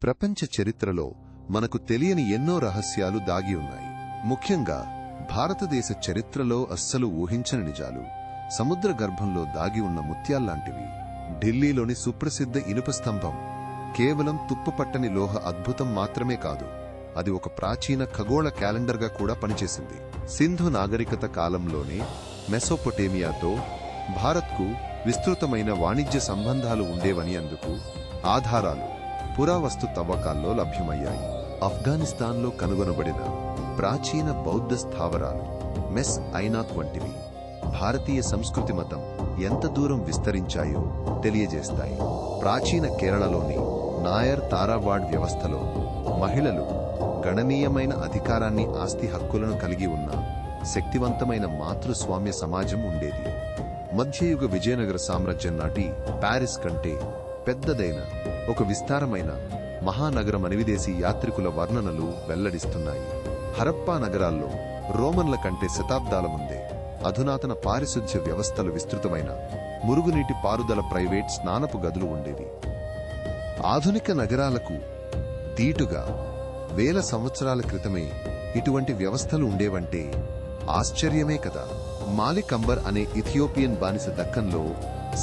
ప్రపంచ చరిత్రలో మనకు తెలియని ఎన్నో రహస్యాలు దాగి ఉన్నాయి. ముఖ్యంగా భారతదేశ చరిత్రలో అస్సలు ఊహించని నిజాలు, సముద్ర గర్భంలో దాగి ఉన్న ముత్యాల్లాంటివి. ఢిల్లీలోని సుప్రసిద్ధ ఇనుప స్తంభం కేవలం తుప్పుపట్టని లోహ అద్భుతం మాత్రమే కాదు, అది ఒక ప్రాచీన ఖగోళ క్యాలెండర్గా కూడా పనిచేసింది. సింధు నాగరికత కాలంలోనే మెసోపొటేమియాతో భారత్కు విస్తృతమైన వాణిజ్య సంబంధాలు ఉండేవని అందుకు ఆధారాలు పురావస్తు తవ్వకాల్లో లభ్యమయ్యాయి. ఆఫ్ఘనిస్తాన్లో కనుగొనబడిన ప్రాచీన బౌద్ధ స్థావరాలు, మెస్ ఐనాక్ వంటివి భారతీయ సంస్కృతి మతం ఎంత దూరం విస్తరించాయో తెలియజేస్తాయి. ప్రాచీన కేరళలోని నాయర్ తారావాడ్ వ్యవస్థలో మహిళలు గణనీయమైన అధికారాన్ని, ఆస్తి హక్కులను కలిగి ఉన్న శక్తివంతమైన మాతృస్వామ్య సమాజం ఉండేది. మధ్యయుగ విజయనగర సామ్రాజ్యం నాటి ప్యారిస్ కంటే పెద్దదైన ఒక విస్తారమైన మహానగరమని విదేశీ యాత్రికుల వర్ణనలు వెల్లడిస్తున్నాయి. హరప్పా నగరాల్లో రోమన్ల కంటే శతాబ్దాల ముందే అధునాతన పారిశుధ్య వ్యవస్థలు, విస్తృతమైన మురుగునీటి పారుదల, ప్రైవేట్ స్నానపు గదులు ఉండేవి. ఆధునిక నగరాలకు దీటుగా వేల సంవత్సరాల క్రితమే ఇటువంటి వ్యవస్థలు ఉండేవంటే ఆశ్చర్యమే కదా. మాలిక్ అంబర్ అనే ఇథియోపియన్ బానిస దక్కన్లో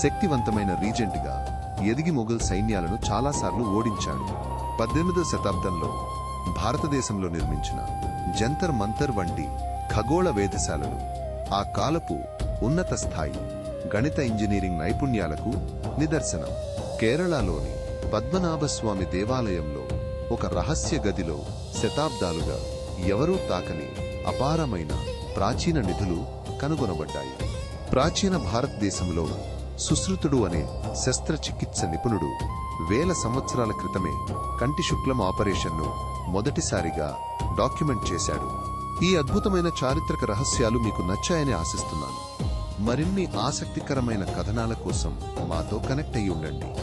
శక్తివంతమైన రీజెంట్గా ఎదిగి మొఘల్ సైన్యాలను చాలాసార్లు ఓడించాడు. 18వ శతాబ్దంలో భారతదేశంలో నిర్మించిన జంతర్ మంతర్ వంటి ఖగోళ వేధశాలలు ఆ కాలపు ఉన్నత స్థాయి గణిత, ఇంజనీరింగ్ నైపుణ్యాలకు నిదర్శనం. కేరళలోని పద్మనాభస్వామి దేవాలయంలో ఒక రహస్య గదిలో శతాబ్దాలుగా ఎవరూ తాకని అపారమైన ప్రాచీన నిధులు కనుగొనబడ్డాయి. ప్రాచీన భారతదేశంలో సుశ్రుతుడు అనే శస్త్రచికిత్స నిపుణుడు వేల సంవత్సరాల క్రితమే కంటి శుక్లం ఆపరేషన్ను మొదటిసారిగా డాక్యుమెంట్ చేశాడు. ఈ అద్భుతమైన చారిత్రక రహస్యాలు మీకు నచ్చాయని ఆశిస్తున్నాను. మరిన్ని ఆసక్తికరమైన కథనాల కోసం మాతో కనెక్ట్ అయ్యి ఉండండి.